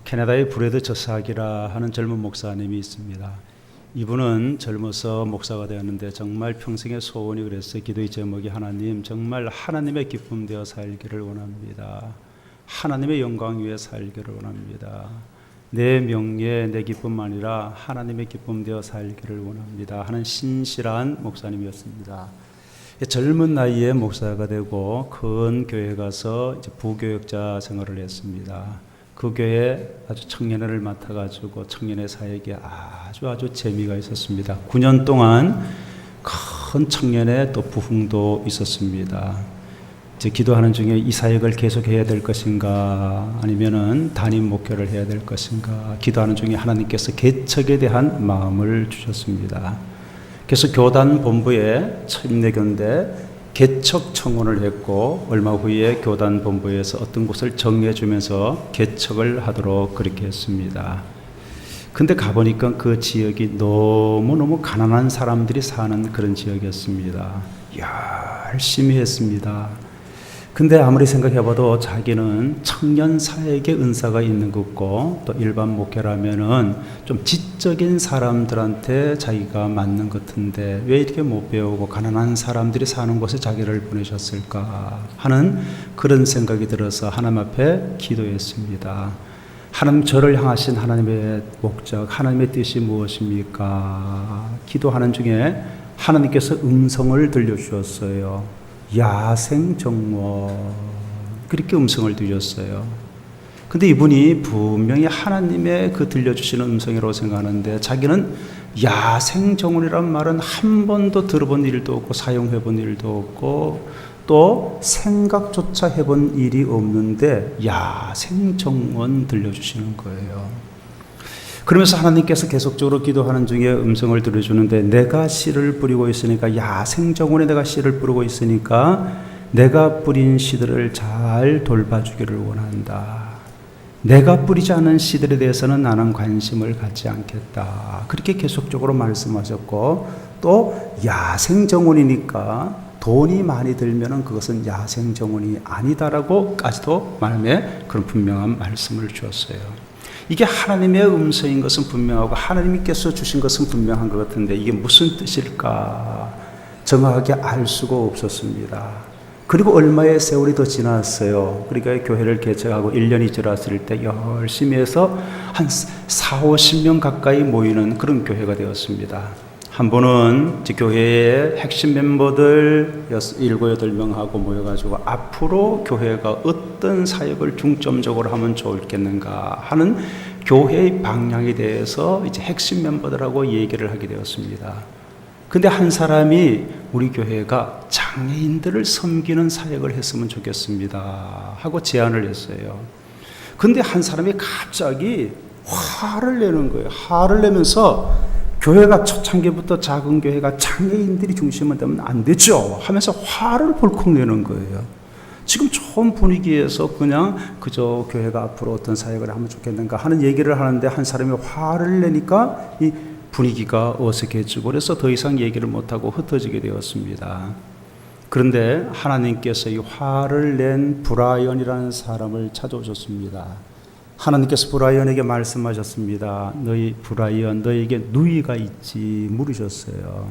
캐나다의 브래드 저삭이라 하는 젊은 목사님이 있습니다. 이분은 젊어서 목사가 되었는데 정말 평생의 소원이 그랬어요. 기도의 제목이 하나님, 정말 하나님의 기쁨 되어 살기를 원합니다. 하나님의 영광 위에 살기를 원합니다. 내 명예, 내 기쁨만 아니라 하나님의 기쁨 되어 살기를 원합니다 하는 신실한 목사님이었습니다. 젊은 나이에 목사가 되고 큰 교회에 가서 이제 부교역자 생활을 했습니다. 그 교회 아주 청년회를 맡아가지고 청년회 사역에 아주 재미가 있었습니다. 9년 동안 큰 청년회 또 부흥도 있었습니다. 이제 기도하는 중에 이 사역을 계속해야 될 것인가 아니면은 담임 목회를 해야 될 것인가 기도하는 중에 하나님께서 개척에 대한 마음을 주셨습니다. 그래서 교단 본부에 침례교인데 개척 청원을 했고 얼마 후에 교단 본부에서 어떤 곳을 정해 주면서 개척을 하도록 그렇게 했습니다. 근데 가보니까 그 지역이 너무너무 가난한 사람들이 사는 그런 지역이었습니다. 열심히 했습니다. 근데 아무리 생각해봐도 자기는 청년 사역의 은사가 있는 것 같고 또 일반 목회라면은 좀 지적인 사람들한테 자기가 맞는 것 같은데 왜 이렇게 못 배우고 가난한 사람들이 사는 곳에 자기를 보내셨을까 하는 그런 생각이 들어서 하나님 앞에 기도했습니다. 하나님, 저를 향하신 하나님의 목적, 하나님의 뜻이 무엇입니까? 기도하는 중에 하나님께서 음성을 들려주셨어요. 야생정원, 그렇게 음성을 들렸어요. 근데 이분이 분명히 하나님의 그 들려주시는 음성이라고 생각하는데 자기는 야생정원이란 말은 한 번도 들어본 일도 없고 사용해 본 일도 없고 또 생각조차 해본 일이 없는데 야생정원 들려주시는 거예요. 그러면서 하나님께서 계속적으로 기도하는 중에 음성을 들려주는데 내가 씨를 뿌리고 있으니까 야생정원에 내가 씨를 뿌리고 있으니까 내가 뿌린 씨들을 잘 돌봐주기를 원한다. 내가 뿌리지 않은 씨들에 대해서는 나는 관심을 갖지 않겠다. 그렇게 계속적으로 말씀하셨고 또 야생정원이니까 돈이 많이 들면은 그것은 야생정원이 아니다라고까지도 말씀에 그런 분명한 말씀을 주었어요. 이게 하나님의 음성인 것은 분명하고 하나님께서 주신 것은 분명한 것 같은데 이게 무슨 뜻일까 정확하게 알 수가 없었습니다. 그리고 얼마의 세월이 더 지났어요. 그러니까 교회를 개척하고 1년이 지났을 때 열심히 해서 한 4, 50명 가까이 모이는 그런 교회가 되었습니다. 한 번은 교회의 핵심 멤버들 7, 8명하고 모여가지고 앞으로 교회가 어떤 사역을 중점적으로 하면 좋겠는가 하는 교회의 방향에 대해서 이제 핵심 멤버들하고 얘기를 하게 되었습니다. 근데 한 사람이 우리 교회가 장애인들을 섬기는 사역을 했으면 좋겠습니다 하고 제안을 했어요. 근데 한 사람이 갑자기 화를 내는 거예요. 화를 내면서 교회가 초창기부터 작은 교회가 장애인들이 중심이 되면 안 되죠 하면서 화를 벌컥 내는 거예요. 지금 좋은 분위기에서 그냥 그저 교회가 앞으로 어떤 사역을 하면 좋겠는가 하는 얘기를 하는데 한 사람이 화를 내니까 이 분위기가 어색해지고 그래서 더 이상 얘기를 못하고 흩어지게 되었습니다. 그런데 하나님께서 이 화를 낸 브라이언이라는 사람을 찾아오셨습니다. 하나님께서 브라이언에게 말씀하셨습니다. 너희 브라이언, 너에게 누이가 있지 물으셨어요.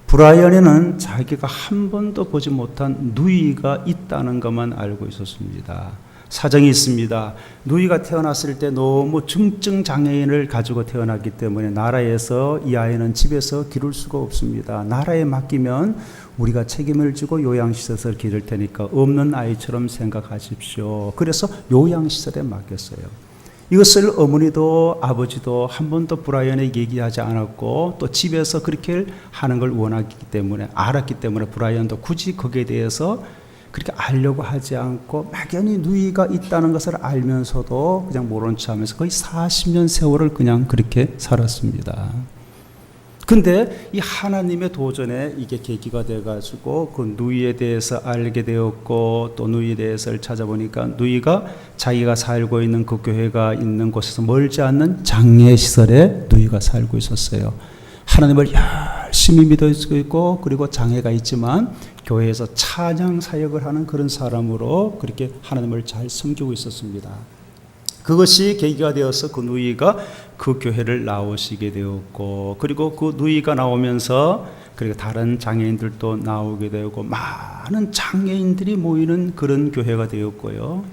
브라이언에는 자기가 한 번도 보지 못한 누이가 있다는 것만 알고 있었습니다. 사정이 있습니다. 누이가 태어났을 때 너무 중증 장애인을 가지고 태어났기 때문에 나라에서 이 아이는 집에서 기를 수가 없습니다. 나라에 맡기면 우리가 책임을 지고 요양시설을 기를 테니까 없는 아이처럼 생각하십시오. 그래서 요양시설에 맡겼어요. 이것을 어머니도 아버지도 한 번도 브라이언에게 얘기하지 않았고 또 집에서 그렇게 하는 걸 원했기 때문에 알았기 때문에 브라이언도 굳이 거기에 대해서 그렇게 알려고 하지 않고 막연히 누이가 있다는 것을 알면서도 그냥 모른 척 하면서 거의 40년 세월을 그냥 그렇게 살았습니다. 근데 이 하나님의 도전에 이게 계기가 돼가지고 그 누이에 대해서 알게 되었고 또 누이에 대해서 찾아보니까 누이가 자기가 살고 있는 그 교회가 있는 곳에서 멀지 않는 장애시설에 누이가 살고 있었어요. 하나님을 열심히 믿어지고 있고 그리고 장애가 있지만 교회에서 찬양 사역을 하는 그런 사람으로 그렇게 하나님을 잘 섬기고 있었습니다. 그것이 계기가 되어서 그 누이가 그 교회를 나오시게 되었고, 그리고 그 누이가 나오면서 그리고 다른 장애인들도 나오게 되고 많은 장애인들이 모이는 그런 교회가 되었고요.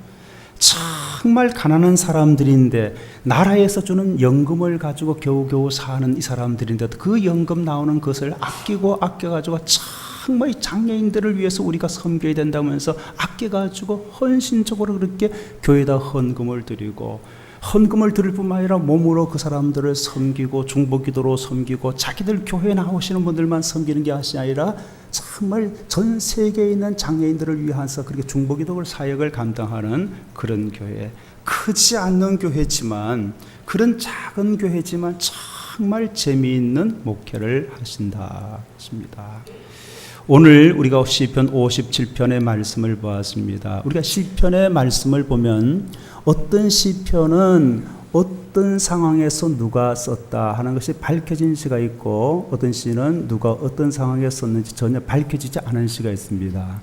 정말 가난한 사람들인데 나라에서 주는 연금을 가지고 겨우겨우 사는 이 사람들인데 그 연금 나오는 것을 아껴가지고 정말 이 장애인들을 위해서 우리가 섬겨야 된다면서 아껴가지고 헌신적으로 그렇게 교회에다 헌금을 드리고, 헌금을 드릴 뿐만 아니라 몸으로 그 사람들을 섬기고 중보기도로 섬기고 자기들 교회에 나오시는 분들만 섬기는 게 아니라 정말 전 세계에 있는 장애인들을 위해서 그렇게 중보기도 사역을 감당하는 그런 교회, 크지 않는 교회지만, 그런 작은 교회지만 정말 재미있는 목회를 하신다 하십니다. 오늘 우리가 시편 57편의 말씀을 보았습니다. 우리가 시편의 말씀을 보면 어떤 시편은 어떤 상황에서 누가 썼다 하는 것이 밝혀진 시가 있고, 어떤 시는 누가 어떤 상황에 썼는지 전혀 밝혀지지 않은 시가 있습니다.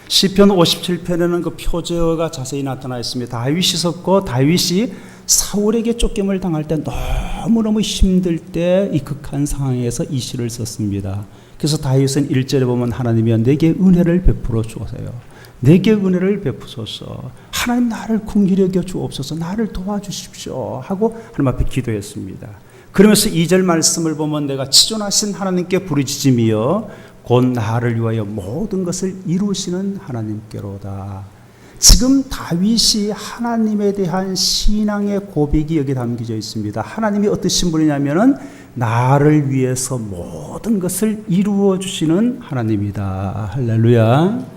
시편 57편에는 그 표제어가 자세히 나타나 있습니다. 다윗이 썼고, 다윗이 사울에게 쫓김을 당할 때 너무너무 힘들 때 이 극한 상황에서 이 시를 썼습니다. 그래서 다윗은 1절에 보면 하나님이여 내게 은혜를 베풀어 주세요. 내게 은혜를 베푸소서. 하나님 나를 긍휼히 여겨 주옵소서. 나를 도와주십시오 하고 하나님 앞에 기도했습니다. 그러면서 2절 말씀을 보면 내가 치존하신 하나님께 부르짖으며 곧 나를 위하여 모든 것을 이루시는 하나님께로다. 지금 다윗이 하나님에 대한 신앙의 고백이 여기 담겨져 있습니다. 하나님이 어떠신 분이냐면은 나를 위해서 모든 것을 이루어 주시는 하나님이다. 할렐루야.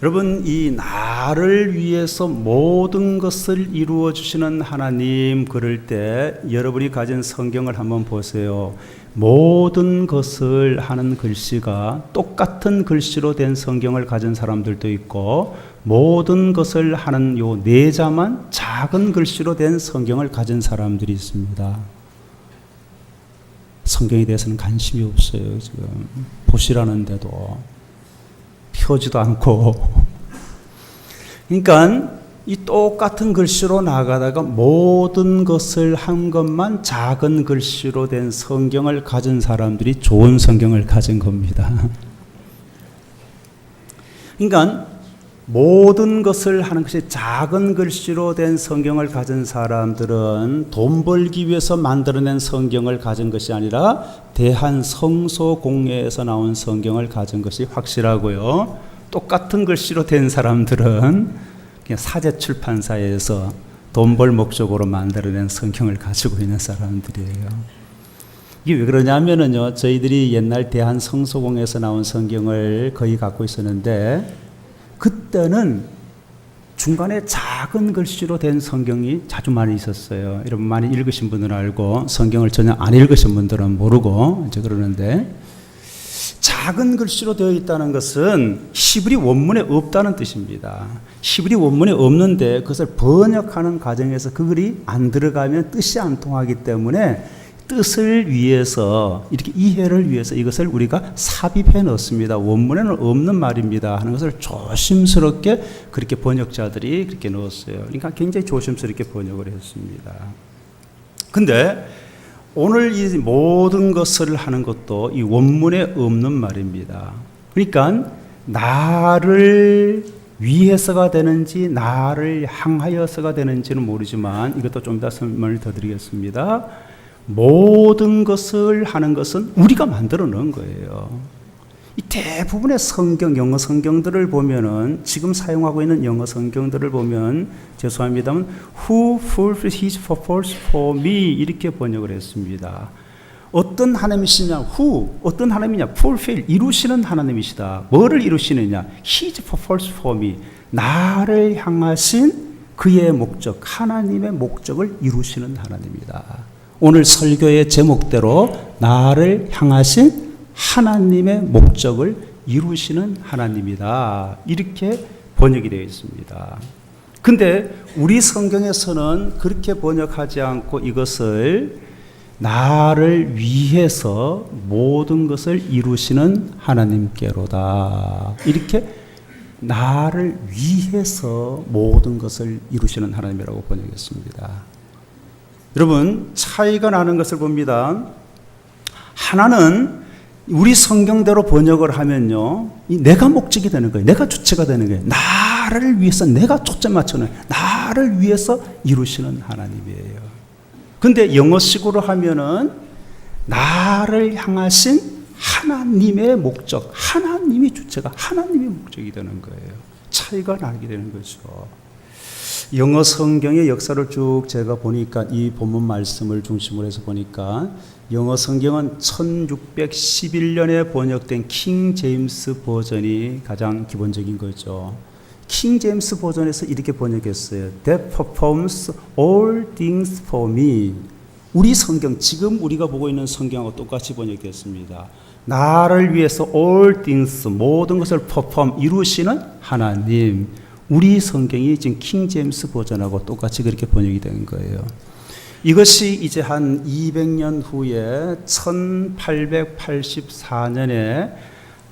여러분, 이 나를 위해서 모든 것을 이루어 주시는 하나님, 그럴 때 여러분이 가진 성경을 한번 보세요. 모든 것을 하는 글씨가 똑같은 글씨로 된 성경을 가진 사람들도 있고, 모든 것을 하는 요 내자만 작은 글씨로 된 성경을 가진 사람들이 있습니다. 성경에 대해서는 관심이 없어요. 지금 보시라는데도 펴지도 않고. 그러니까 이 똑같은 글씨로 나가다가 모든 것을 한 것만 작은 글씨로 된 성경을 가진 사람들이 좋은 성경을 가진 겁니다. 그러니까 모든 것을 하는 것이 작은 글씨로 된 성경을 가진 사람들은 돈 벌기 위해서 만들어낸 성경을 가진 것이 아니라 대한성소공회에서 나온 성경을 가진 것이 확실하고요. 똑같은 글씨로 된 사람들은 그냥 사제출판사에서 돈 벌 목적으로 만들어낸 성경을 가지고 있는 사람들이에요. 이게 왜 그러냐면요, 저희들이 옛날 대한성소공회에서 나온 성경을 거의 갖고 있었는데, 그때는 중간에 작은 글씨로 된 성경이 자주 많이 있었어요. 여러분 많이 읽으신 분들은 알고, 성경을 전혀 안 읽으신 분들은 모르고 이제 그러는데, 작은 글씨로 되어 있다는 것은 히브리 원문에 없다는 뜻입니다. 히브리 원문에 없는데 그것을 번역하는 과정에서 그 글이 안 들어가면 뜻이 안 통하기 때문에 뜻을 위해서, 이렇게 이해를 위해서 이것을 우리가 삽입해 넣습니다. 원문에는 없는 말입니다 하는 것을 조심스럽게 그렇게 번역자들이 그렇게 넣었어요. 그러니까 굉장히 조심스럽게 번역을 했습니다. 근데 오늘 이 모든 것을 하는 것도 이 원문에 없는 말입니다. 그러니까 나를 위해서가 되는지 나를 향하여서가 되는지는 모르지만 이것도 좀 이따 설명을 더 드리겠습니다. 모든 것을 하는 것은 우리가 만들어 놓은 거예요. 이 대부분의 성경, 영어 성경들을 보면은, 지금 사용하고 있는 영어 성경들을 보면, 죄송합니다만 Who fulfills his purpose for me 이렇게 번역을 했습니다. 어떤 하나님이시냐, Who, 어떤 하나님이냐, fulfill, 이루시는 하나님이시다. 뭐를 이루시느냐, his purpose for me, 나를 향하신 그의 목적, 하나님의 목적을 이루시는 하나님이다. 오늘 설교의 제목대로 나를 향하신 하나님의 목적을 이루시는 하나님이다. 이렇게 번역이 되어 있습니다. 근데 우리 성경에서는 그렇게 번역하지 않고 이것을 나를 위해서 모든 것을 이루시는 하나님께로다. 이렇게 나를 위해서 모든 것을 이루시는 하나님이라고 번역했습니다. 여러분, 차이가 나는 것을 봅니다. 하나는 우리 성경대로 번역을 하면요, 내가 목적이 되는 거예요. 내가 주체가 되는 거예요. 나를 위해서, 내가 초점 맞추는, 나를 위해서 이루시는 하나님이에요. 근데 영어식으로 하면은 나를 향하신 하나님의 목적, 하나님이 주체가 하나님의 목적이 되는 거예요. 차이가 나게 되는 거죠. 영어 성경의 역사를 쭉 제가 보니까, 이 본문 말씀을 중심으로 해서 보니까, 영어 성경은 1611년에 번역된 킹 제임스 버전이 가장 기본적인 거죠. 킹 제임스 버전에서 이렇게 번역했어요. That performs all things for me. 우리 성경, 지금 우리가 보고 있는 성경하고 똑같이 번역됐습니다. 나를 위해서 all things, 모든 것을 perform, 이루시는 하나님. 우리 성경이 지금 킹 제임스 버전하고 똑같이 그렇게 번역이 된 거예요. 이것이 이제 한 200년 후에 1884년에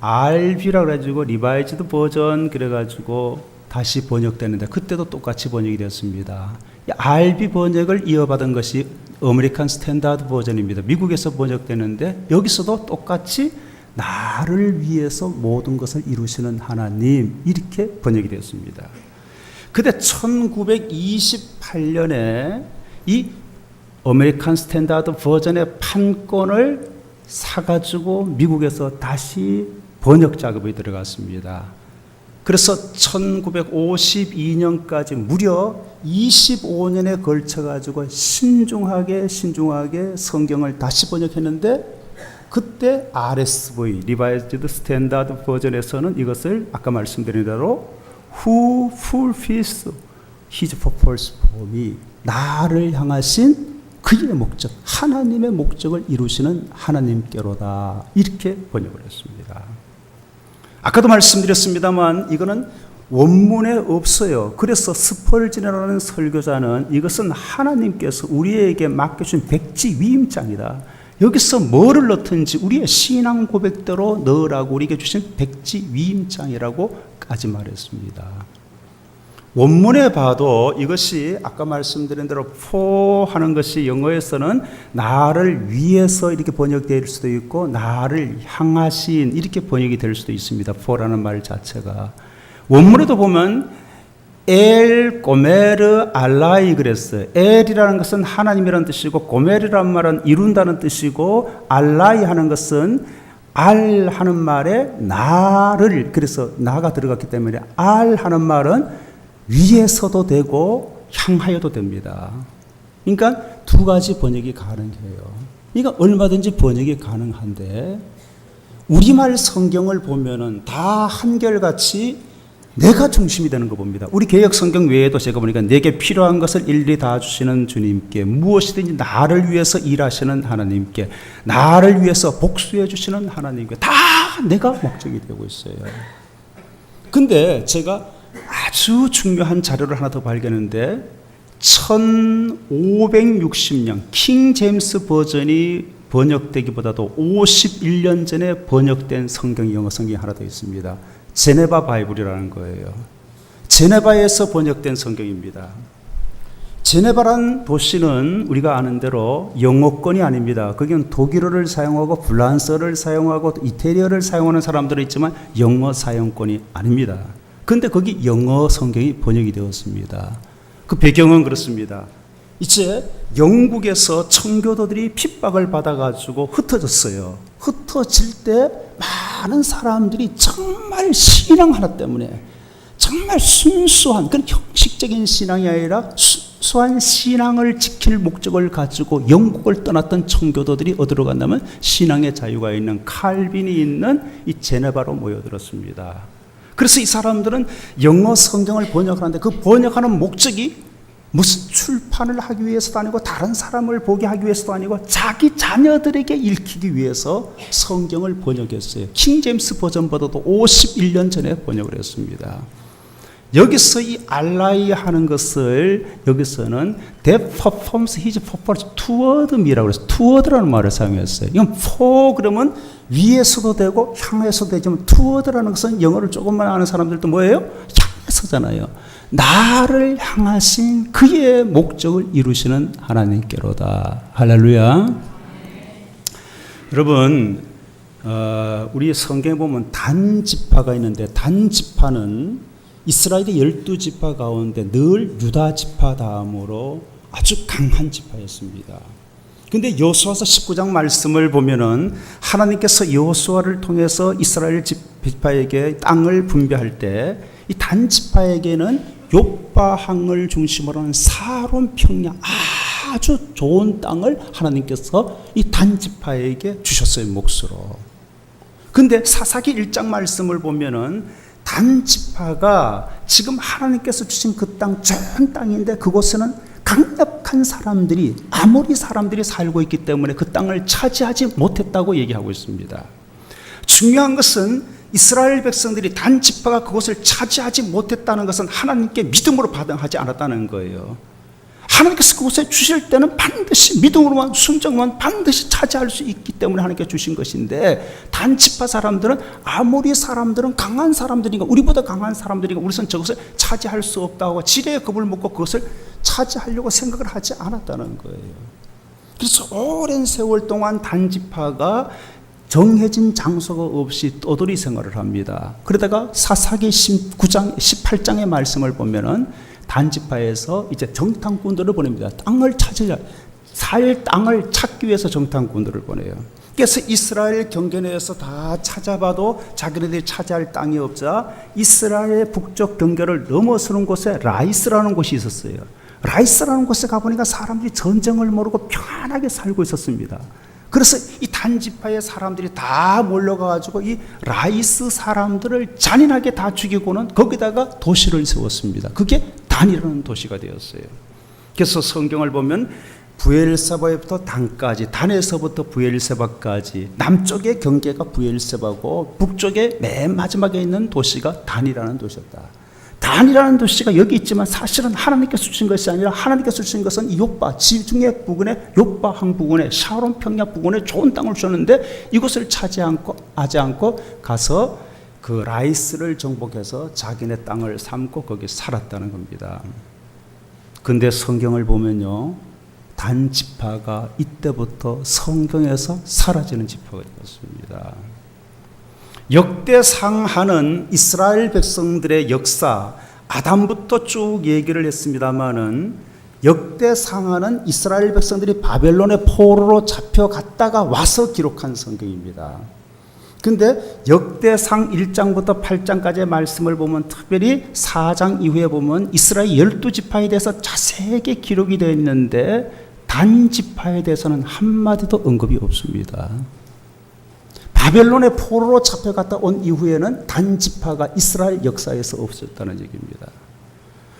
RB라고 해가지고 리바이즈드 버전 그래가지고 다시 번역되는데, 그때도 똑같이 번역이 됐습니다. RB 번역을 이어받은 것이 아메리칸 스탠다드 버전입니다. 미국에서 번역되는데 여기서도 똑같이 나를 위해서 모든 것을 이루시는 하나님, 이렇게 번역이 됐습니다. 그때 1928년에 이 아메리칸 스탠다드 버전의 판권을 사가지고 미국에서 다시 번역 작업이 들어갔습니다. 그래서 1952년까지 무려 25년에 걸쳐가지고 신중하게 성경을 다시 번역했는데, 그때 RSV, 리바이즈드 스탠다드 버전에서는 이것을 아까 말씀드린 대로 Who fulfills His purpose for me, 나를 향하신 그의 목적, 하나님의 목적을 이루시는 하나님께로다, 이렇게 번역을 했습니다. 아까도 말씀드렸습니다만 이거는 원문에 없어요. 그래서 스펄전이라는 설교자는 이것은 하나님께서 우리에게 맡겨준 백지 위임장이다, 여기서 뭐를 넣든지 우리의 신앙 고백대로 넣으라고 우리에게 주신 백지 위임장이라고까지 말했습니다. 원문에 봐도 이것이 아까 말씀드린 대로 for 하는 것이 영어에서는 나를 위해서 이렇게 번역될 수도 있고 나를 향하신 이렇게 번역이 될 수도 있습니다. for라는 말 자체가. 원문에도 보면 엘 고메르 알라이 그랬어요. 엘이라는 것은 하나님이라는 뜻이고, 고메르라는 말은 이룬다는 뜻이고, 알라이 하는 것은 알 하는 말에 나를, 그래서 나가 들어갔기 때문에 알 하는 말은 위에서도 되고 향하여도 됩니다. 그러니까 두 가지 번역이 가능해요. 그러니까 얼마든지 번역이 가능한데, 우리말 성경을 보면은 다 한결같이 내가 중심이 되는 거 봅니다. 우리 개역 성경 외에도 제가 보니까 내게 필요한 것을 일일이 다 주시는 주님께, 무엇이든지 나를 위해서 일하시는 하나님께, 나를 위해서 복수해 주시는 하나님께, 다 내가 목적이 되고 있어요. 근데 제가 아주 중요한 자료를 하나 더 발견했는데, 1560년 킹 제임스 버전이 번역되기보다도 51년 전에 번역된 성경, 영어 성경이 하나 더 있습니다. 제네바 바이블이라는 거예요. 제네바에서 번역된 성경입니다. 제네바란 도시는 우리가 아는 대로 영어권이 아닙니다. 거기는 독일어를 사용하고 프랑스어를 사용하고 이태리어를 사용하는 사람들은 있지만 영어 사용권이 아닙니다. 그런데 거기 영어 성경이 번역이 되었습니다. 그 배경은 그렇습니다. 이제 영국에서 청교도들이 핍박을 받아가지고 흩어졌어요. 흩어질 때 많은 사람들이 정말 신앙 하나 때문에, 정말 순수한 그런 형식적인 신앙이 아니라 순수한 신앙을 지킬 목적을 가지고 영국을 떠났던 청교도들이 어디로 간다면 신앙의 자유가 있는 칼빈이 있는 이 제네바로 모여들었습니다. 그래서 이 사람들은 영어 성경을 번역하는데 그 번역하는 목적이 무슨 출판을 하기 위해서도 아니고 다른 사람을 보게 하기 위해서도 아니고 자기 자녀들에게 읽히기 위해서 성경을 번역했어요. 킹 제임스 버전보다도 51년 전에 번역을 했습니다. 여기서 이 알라이 하는 것을 여기서는 That performs his purpose toward me라고 해서 toward라는 말을 사용했어요. 이건 for 그러면 위에서도 되고 향해서도 되지만 toward라는 것은 영어를 조금만 아는 사람들도 뭐예요? 향해서잖아요. 나를 향하신 그의 목적을 이루시는 하나님께로다. 할렐루야. 여러분, 우리 성경에 보면 단지파가 있는데 단지파는 이스라엘의 12지파 가운데 늘 유다 지파 다음으로 아주 강한 지파였습니다. 근데 여호수아서 19장 말씀을 보면은 하나님께서 여호수아를 통해서 이스라엘 지파에게 땅을 분배할 때 이 단지파에게는 욥바항을 중심으로 하는 사론 평야 아주 좋은 땅을 하나님께서 이 단지파에게 주셨어요, 몫으로. 근데 사사기 1장 말씀을 보면은 단지파가 지금 하나님께서 주신 그 땅 좋은 땅인데 그곳에는 강력한 사람들이 아모리 사람들이 살고 있기 때문에 그 땅을 차지하지 못했다고 얘기하고 있습니다. 중요한 것은 이스라엘 백성들이 단지파가 그곳을 차지하지 못했다는 것은 하나님께 믿음으로 반응하지 않았다는 거예요. 하나님께서 그곳에 주실 때는 반드시 믿음으로만 순종만 반드시 차지할 수 있기 때문에 하나님께 주신 것인데 단지파 사람들은 아모리 사람들은 강한 사람들이니까 우리보다 강한 사람들이니까 우리는 저것을 차지할 수 없다고 지레에 겁을 먹고 그것을 차지하려고 생각을 하지 않았다는 거예요. 그래서 오랜 세월 동안 단지파가 정해진 장소가 없이 떠돌이 생활을 합니다. 그러다가 사사기 19장 18장의 말씀을 보면은 단지파에서 이제 정탐꾼들을 보냅니다. 땅을 찾으려 살 땅을 찾기 위해서 정탐꾼들을 보내요. 그래서 이스라엘 경계내에서 다 찾아봐도 자기네들이 차지할 땅이 없자 이스라엘 북쪽 경계를 넘어서는 곳에 라이스라는 곳이 있었어요. 라이스라는 곳에 가보니까 사람들이 전쟁을 모르고 편안하게 살고 있었습니다. 그래서 이 단지파의 사람들이 다 몰려가지고 이 라이스 사람들을 잔인하게 다 죽이고는 거기다가 도시를 세웠습니다. 그게 단이라는 도시가 되었어요. 그래서 성경을 보면 부엘세바부터 단까지, 단에서부터 부엘세바까지 남쪽의 경계가 부엘세바고 북쪽에 맨 마지막에 있는 도시가 단이라는 도시였다. 단이라는 도시가 여기 있지만 사실은 하나님께서 주신 것이 아니라 하나님께서 주신 것은 이 욥바 지중해 부근에 욥바항 부근에 샤론 평야 부근에 좋은 땅을 주셨는데 이곳을 차지하지 않고 가서 그 라이스를 정복해서 자기네 땅을 삼고 거기 살았다는 겁니다. 근데 성경을 보면요, 단지파가 이때부터 성경에서 사라지는 지파가 되었습니다. 역대상하는 이스라엘 백성들의 역사, 아담부터 쭉 얘기를 했습니다마는 역대상하는 이스라엘 백성들이 바벨론의 포로로 잡혀갔다가 와서 기록한 성경입니다. 근데 역대상 1장부터 8장까지의 말씀을 보면 특별히 4장 이후에 보면 이스라엘 12지파에 대해서 자세하게 기록이 되어 있는데 단지파에 대해서는 한마디도 언급이 없습니다. 바벨론의 포로로 잡혀갔다 온 이후에는 단지파가 이스라엘 역사에서 없었다는 얘기입니다.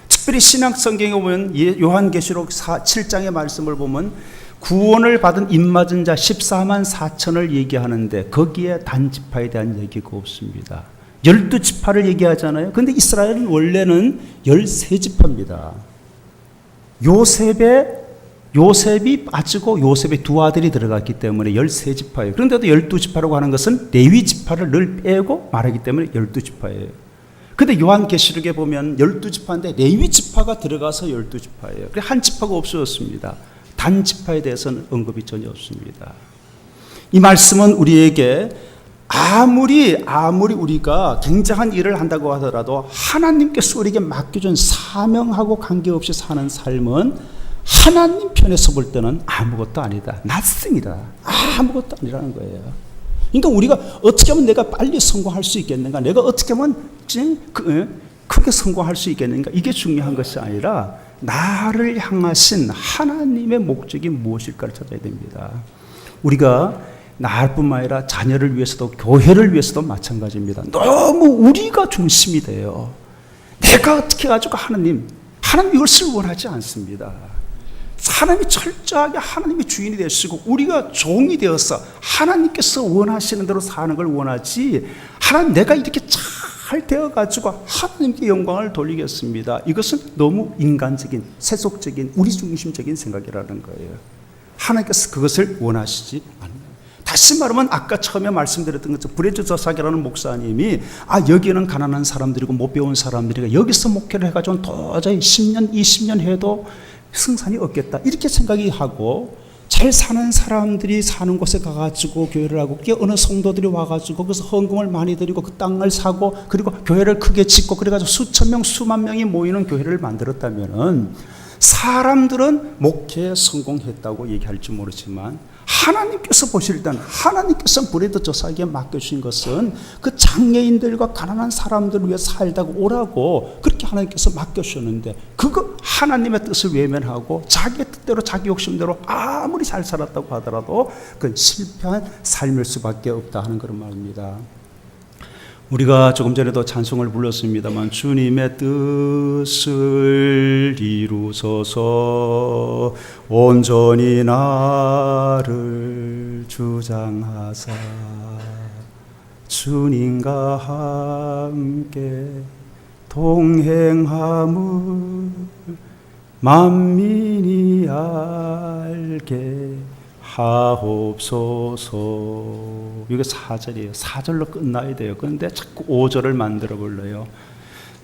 특별히 신약성경에 보면 요한계시록 7장의 말씀을 보면 구원을 받은 입맞은 자 14만 4천을 얘기하는데 거기에 단지파에 대한 얘기가 없습니다. 12지파를 얘기하잖아요. 그런데 이스라엘은 원래는 13지파입니다. 요셉이 빠지고 요셉의 두 아들이 들어갔기 때문에 13지파예요. 그런데도 12지파라고 하는 것은 레위지파를 늘 빼고 말하기 때문에 12지파예요. 근데 요한계시록에 보면 12지파인데 레위지파가 들어가서 12지파예요. 그래서 한 지파가 없어졌습니다. 단지파에 대해서는 언급이 전혀 없습니다. 이 말씀은 우리에게 아무리 우리가 굉장한 일을 한다고 하더라도 하나님께서 우리에게 맡겨준 사명하고 관계없이 사는 삶은 하나님 편에서 볼 때는 아무것도 아니다. nothing이다. 아무것도 아니라는 거예요. 그러니까 우리가 어떻게 하면 내가 빨리 성공할 수 있겠는가? 내가 어떻게 하면 크게 성공할 수 있겠는가? 이게 중요한 것이 아니라 나를 향하신 하나님의 목적이 무엇일까를 찾아야 됩니다. 우리가 나뿐만 아니라 자녀를 위해서도 교회를 위해서도 마찬가지입니다. 너무 우리가 중심이 돼요. 내가 어떻게 해가지고 하나님 이것을 원하지 않습니다. 하나님이 철저하게 하나님의 주인이 되시고 우리가 종이 되어서 하나님께서 원하시는 대로 사는 걸 원하지, 하나님 내가 이렇게 잘 잘 되어가지고 하나님께 영광을 돌리겠습니다. 이것은 너무 인간적인, 세속적인, 우리 중심적인 생각이라는 거예요. 하나님께서 그것을 원하시지 않는. 다시 말하면 아까 처음에 말씀드렸던 것처럼 브레즈 저사기라는 목사님이 여기는 가난한 사람들이고 못 배운 사람들이니까 여기서 목회를 해가지고 도저히 10년, 20년 해도 승산이 없겠다 이렇게 생각이 하고, 잘 사는 사람들이 사는 곳에 가가지고 교회를 하고, 어느 성도들이 와가지고 거기서 헌금을 많이 드리고 그 땅을 사고 그리고 교회를 크게 짓고 그래가지고 수천 명, 수만 명이 모이는 교회를 만들었다면은 사람들은 목회에 성공했다고 얘기할지 모르지만 하나님께서 보실 때는, 하나님께서 브레드 저사에게 맡겨주신 것은 그 장애인들과 가난한 사람들을 위해 살다가 오라고 그렇게 하나님께서 맡겨주셨는데, 그거 하나님의 뜻을 외면하고 자기 뜻대로 자기 욕심대로 아무리 잘 살았다고 하더라도 그건 실패한 삶일 수밖에 없다 하는 그런 말입니다. 우리가 조금 전에도 찬송을 불렀습니다만, 주님의 뜻을 이루소서 온전히 나를 주장하사 주님과 함께 동행함을 만민이 알게 하옵소서. 이게 4절이에요. 4절로 끝나야 돼요. 그런데 자꾸 5절을 만들어 불러요.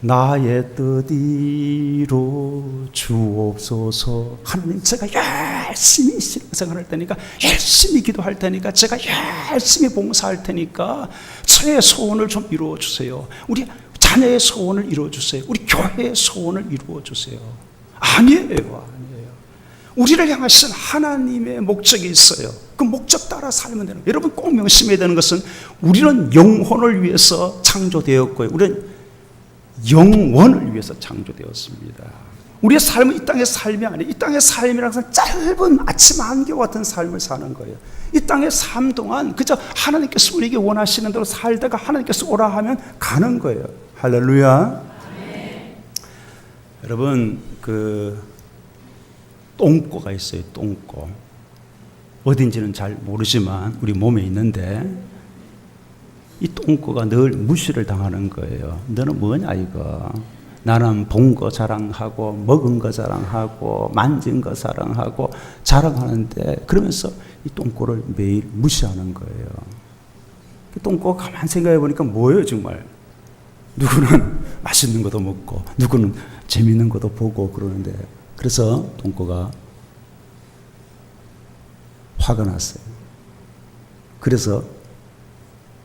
나의 뜻이로 주옵소서. 하나님, 제가 열심히 신앙생활할 테니까, 열심히 기도할 테니까, 제가 열심히 봉사할 테니까 저의 소원을 좀 이루어 주세요. 우리 자녀의 소원을 이루어 주세요. 우리 교회의 소원을 이루어 주세요. 아니에요. 우리를 향하신 하나님의 목적이 있어요. 그 목적 따라 살면 되는 거예요. 여러분 꼭 명심해야 되는 것은, 우리는 영혼을 위해서 창조되었고요, 우리는 영원을 위해서 창조되었습니다. 우리의 삶은 이 땅의 삶이 아니에요. 이 땅의 삶이라는 것은 짧은 아침 안개와 같은 삶을 사는 거예요. 이 땅의 삶 동안 그저 하나님께서 우리에게 원하시는 대로 살다가 하나님께서 오라 하면 가는 거예요. 할렐루야. 네. 여러분, 똥꼬가 있어요. 똥꼬. 어딘지는 잘 모르지만 우리 몸에 있는데, 이 똥꼬가 늘 무시를 당하는 거예요. 너는 뭐냐 이거. 나는 본 거 자랑하고 먹은 거 자랑하고 만진 거 자랑하고 자랑하는데, 그러면서 이 똥꼬를 매일 무시하는 거예요. 똥꼬가 가만 생각해 보니까 뭐예요 정말. 누구는 맛있는 것도 먹고 누구는 재밌는 것도 보고 그러는데, 그래서 똥꼬가 화가 났어요. 그래서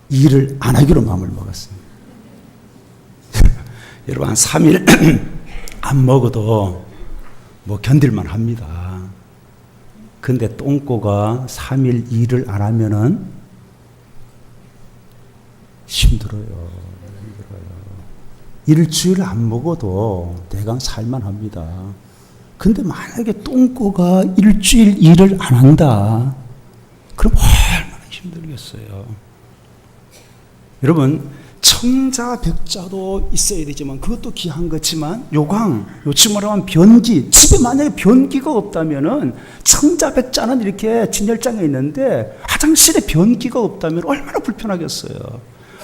일을 안 하기로 마음을 먹었어요. 여러분, 한 3일 안 먹어도 뭐 견딜만 합니다. 근데 똥꼬가 3일 일을 안 하면은 힘들어요. 일주일 안 먹어도 대강 살만 합니다. 근데 만약에 똥꼬가 일주일 일을 안 한다, 그럼 얼마나 힘들겠어요. 여러분, 청자백자도 있어야 되지만 그것도 귀한 거지만, 요즘 말하면 변기, 집에 만약에 변기가 없다면은, 청자백자는 이렇게 진열장에 있는데 화장실에 변기가 없다면 얼마나 불편하겠어요.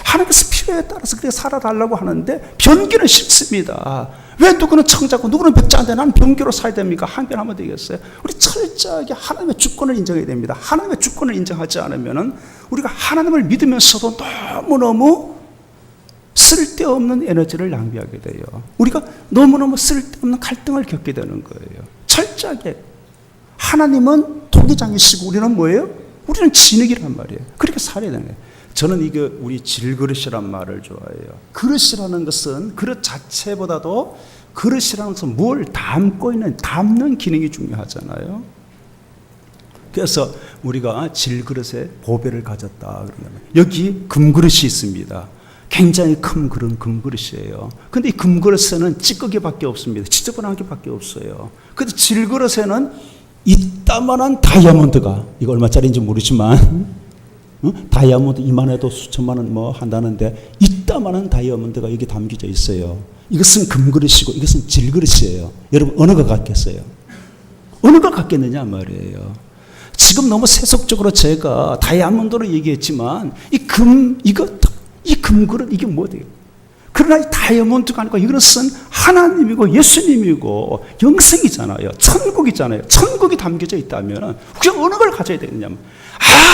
하나님께서 필요에 따라서 그렇게 살아달라고 하는데 변기는 싫습니다. 왜 누구는 청자고 누구는 백자인데 나는 변기로 살아야 됩니까? 한변하면 되겠어요? 우리 철저하게 하나님의 주권을 인정해야 됩니다. 하나님의 주권을 인정하지 않으면 우리가 하나님을 믿으면서도 너무너무 쓸데없는 에너지를 낭비하게 돼요. 우리가 너무너무 쓸데없는 갈등을 겪게 되는 거예요. 철저하게 하나님은 토기장이시고 우리는 뭐예요? 우리는 진흙이란 말이에요. 그렇게 살아야 되는 거예요. 저는 이거 우리 질그릇이란 말을 좋아해요. 그릇이라는 것은 그릇 자체보다도, 그릇이라는 것은 뭘 담고 있는, 담는 기능이 중요하잖아요. 그래서 우리가 질그릇에 보배를 가졌다 그러면, 여기 금그릇이 있습니다. 굉장히 큰 그런 금그릇이에요. 근데 이 금그릇에는 찌꺼기밖에 없습니다. 지저분한 게밖에 없어요. 근데 질그릇에는 이따만한 다이아몬드가, 이거 얼마짜리인지 모르지만 다이아몬드 이만해도 수천만 원 뭐 한다는데, 이따만한 다이아몬드가 여기 담겨져 있어요. 이것은 금그릇이고 이것은 질그릇이에요. 여러분, 어느 거 같겠어요? 어느 거 같겠느냐 말이에요. 지금 너무 세속적으로 제가 다이아몬드로 얘기했지만, 이 금그릇 이게 뭐예요? 그러나 이 다이아몬드가 아니고 이것은 하나님이고 예수님이고 영생이잖아요. 천국이잖아요. 천국이 담겨져 있다면 혹시 어느 걸 가져야 되느냐면,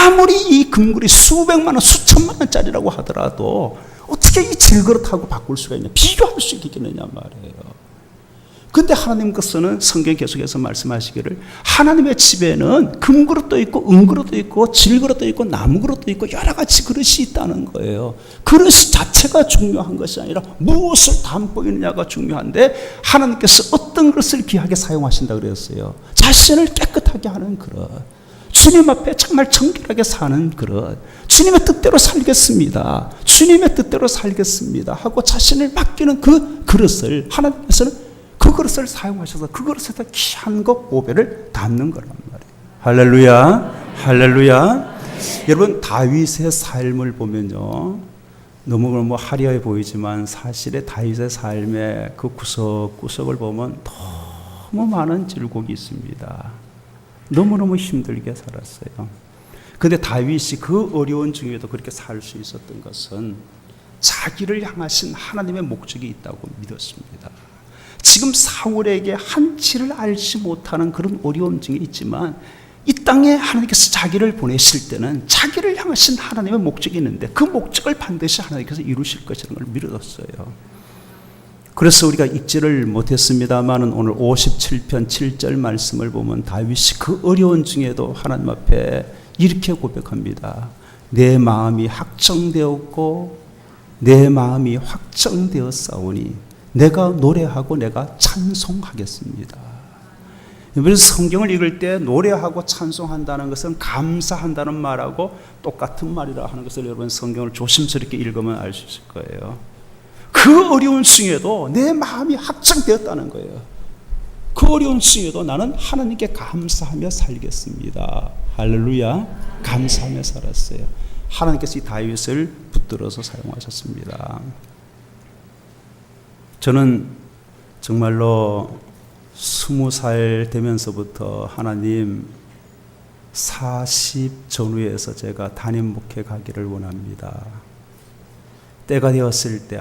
아무리 이 금굴이 수백만 원, 수천만 원짜리라고 하더라도 어떻게 이 질그릇하고 바꿀 수가 있냐, 비교할 수 있겠느냐 말이에요. 근데 하나님 것은 성경 계속해서 말씀하시기를 하나님의 집에는 금그릇도 있고 은그릇도 있고 질그릇도 있고 나무그릇도 있고 여러 가지 그릇이 있다는 거예요. 그릇 자체가 중요한 것이 아니라 무엇을 담고 있느냐가 중요한데, 하나님께서 어떤 그릇을 귀하게 사용하신다 그랬어요. 자신을 깨끗하게 하는 그릇, 주님 앞에 정말 정결하게 사는 그릇, 주님의 뜻대로 살겠습니다, 주님의 뜻대로 살겠습니다 하고 자신을 맡기는 그 그릇을 하나님께서는 그 그릇을 사용하셔서 그 그릇에다 귀한 것 보배를 담는 거란 말이에요. 할렐루야, 할렐루야. 여러분, 다윗의 삶을 보면요, 너무 화려해 보이지만 사실의 다윗의 삶의 그 구석구석을 보면 너무 많은 질곡이 있습니다. 너무너무 힘들게 살았어요. 그런데 다윗이 그 어려운 중에도 그렇게 살 수 있었던 것은 자기를 향하신 하나님의 목적이 있다고 믿었습니다. 지금 사울에게 한치를 알지 못하는 그런 어려움 중에 있지만, 이 땅에 하나님께서 자기를 보내실 때는 자기를 향하신 하나님의 목적이 있는데 그 목적을 반드시 하나님께서 이루실 것이라는 걸 믿었어요. 그래서 우리가 읽지를 못했습니다만 오늘 57편 7절 말씀을 보면 다윗이 그 어려운 중에도 하나님 앞에 이렇게 고백합니다. 내 마음이 확정되었고 내 마음이 확정되었사오니 내가 노래하고 내가 찬송하겠습니다. 그래서 성경을 읽을 때 노래하고 찬송한다는 것은 감사한다는 말하고 똑같은 말이라 하는 것을 여러분 성경을 조심스럽게 읽으면 알 수 있을 거예요. 그 어려운 중에도 내 마음이 확정되었다는 거예요. 그 어려운 중에도 나는 하나님께 감사하며 살겠습니다. 할렐루야. 감사하며 살았어요. 하나님께서 이 다윗을 붙들어서 사용하셨습니다. 저는 정말로 20살 되면서부터 하나님 40 전후에서 제가 담임 목회 가기를 원합니다. 때가 되었을 때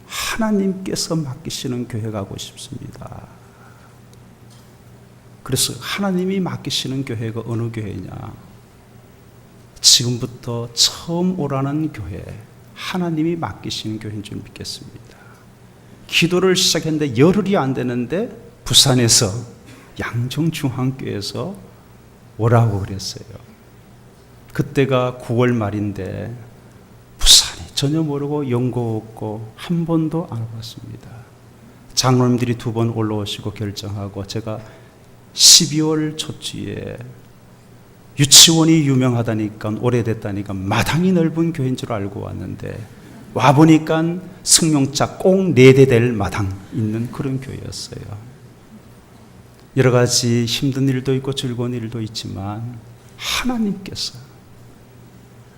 하나님께서 맡기시는 교회 가고 싶습니다. 그래서 하나님이 맡기시는 교회가 어느 교회냐? 지금부터 처음 오라는 교회, 하나님이 맡기시는 교회인 줄 믿겠습니다. 기도를 시작했는데 열흘이 안 되는데 부산에서 양정중앙교회에서 오라고 그랬어요. 그때가 9월 말인데 부산이 전혀 모르고 연고 없고 한 번도 안 와봤습니다. 장로님들이 2번 올라오시고 결정하고 제가 12월 초쯤에 유치원이 유명하다니까 오래됐다니까 마당이 넓은 교회인 줄 알고 왔는데 와보니까 승용차 꼭 4대 될 마당 있는 그런 교회였어요. 여러 가지 힘든 일도 있고 즐거운 일도 있지만 하나님께서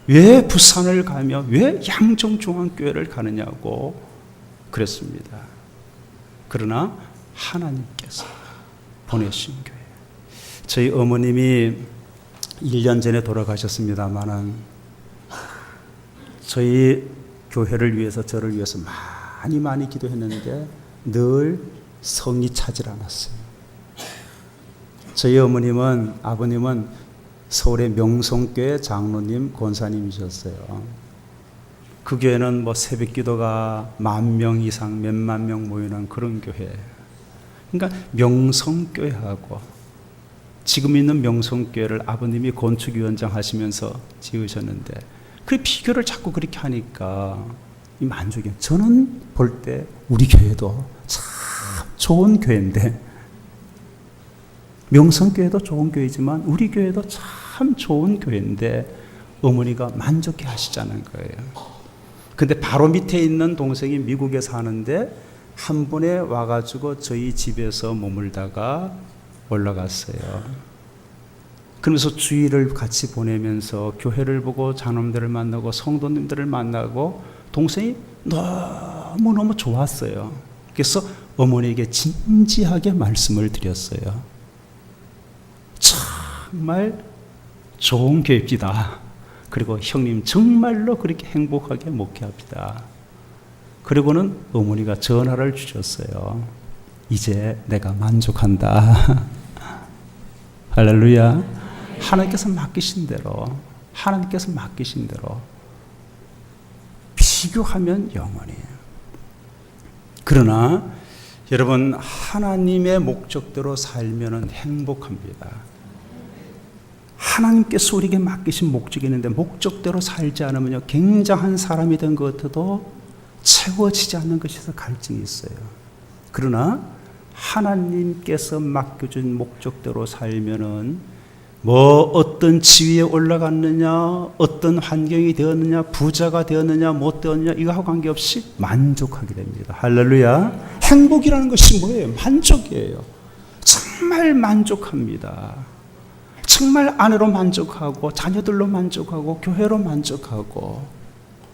왜 부산을 가며 왜 양정중앙교회를 가느냐고 그랬습니다. 그러나 하나님께서 보내신 교회. 저희 어머님이 1년 전에 돌아가셨습니다만은 저희 교회를 위해서 저를 위해서 많이 기도했는데 늘 성이 차질 않았어요. 저희 아버님은 서울의 명성교회 장로님, 권사님이셨어요. 그 교회는 새벽 기도가 10,000명 이상, 몇만 명 모이는 그런 교회. 그러니까 명성교회하고 지금 있는 명성교회를 아버님이 건축위원장 하시면서 지으셨는데 그 비교를 자꾸 그렇게 하니까 이 만족이. 저는 볼 때 우리 교회도 참 좋은 교회인데, 명성교회도 좋은 교회지만 우리 교회도 참 좋은 교회인데 어머니가 만족해 하시자는 거예요. 근데 바로 밑에 있는 동생이 미국에 사는데 한 번에 와가지고 저희 집에서 머물다가 올라갔어요. 그러면서 주일을 같이 보내면서 교회를 보고 장로님들을 만나고 성도님들을 만나고 동생이 너무너무 좋았어요. 그래서 어머니에게 진지하게 말씀을 드렸어요. 정말 좋은 교회입니다. 그리고 형님 정말로 그렇게 행복하게 목회합니다. 그리고는 어머니가 전화를 주셨어요. 이제 내가 만족한다. 할렐루야. 하나님께서 맡기신 대로, 하나님께서 맡기신 대로 비교하면 영원해요. 그러나 여러분, 하나님의 목적대로 살면 행복합니다. 하나님께서 우리에게 맡기신 목적이 있는데 목적대로 살지 않으면요, 굉장한 사람이 된 것 같아도 채워지지 않는 것에서 갈증이 있어요. 그러나 하나님께서 맡겨준 목적대로 살면은 뭐 어떤 지위에 올라갔느냐, 어떤 환경이 되었느냐, 부자가 되었느냐, 못 되었느냐, 이거하고 관계없이 만족하게 됩니다. 할렐루야. 행복이라는 것이 뭐예요? 만족이에요. 정말 만족합니다. 정말 아내로 만족하고 자녀들로 만족하고 교회로 만족하고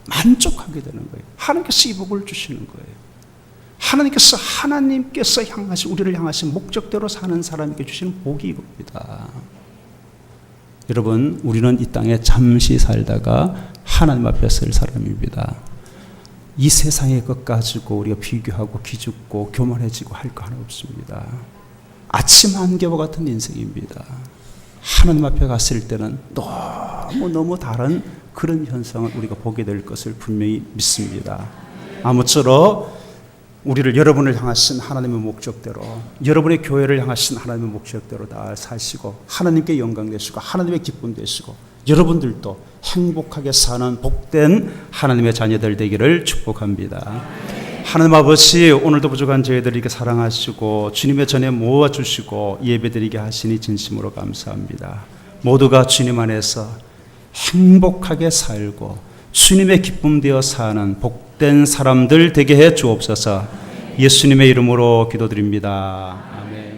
만족하게 되는 거예요. 하나님께서 이 복을 주시는 거예요. 하나님께서 향하신, 우리를 향하신 목적대로 사는 사람에게 주시는 복이 이겁니다. 여러분, 우리는 이 땅에 잠시 살다가 하나님 앞에 설 사람입니다. 이 세상의 것 가지고 우리가 비교하고 기죽고 교만해지고 할 거 하나 없습니다. 아침 안개와 같은 인생입니다. 하나님 앞에 갔을 때는 너무 다른 그런 현상을 우리가 보게 될 것을 분명히 믿습니다. 아무쪼록 우리를, 여러분을 향하신 하나님의 목적대로, 여러분의 교회를 향하신 하나님의 목적대로 다 사시고 하나님께 영광 되시고 하나님의 기쁨 되시고 여러분들도 행복하게 사는 복된 하나님의 자녀들 되기를 축복합니다. 하나님 아버지, 오늘도 부족한 저희들에게 사랑하시고 주님의 전에 모아주시고 예배드리게 하시니 진심으로 감사합니다. 모두가 주님 안에서 행복하게 살고 주님의 기쁨 되어 사는 복된 사람들 되게 해 주옵소서. 예수님의 이름으로 기도드립니다. 아멘.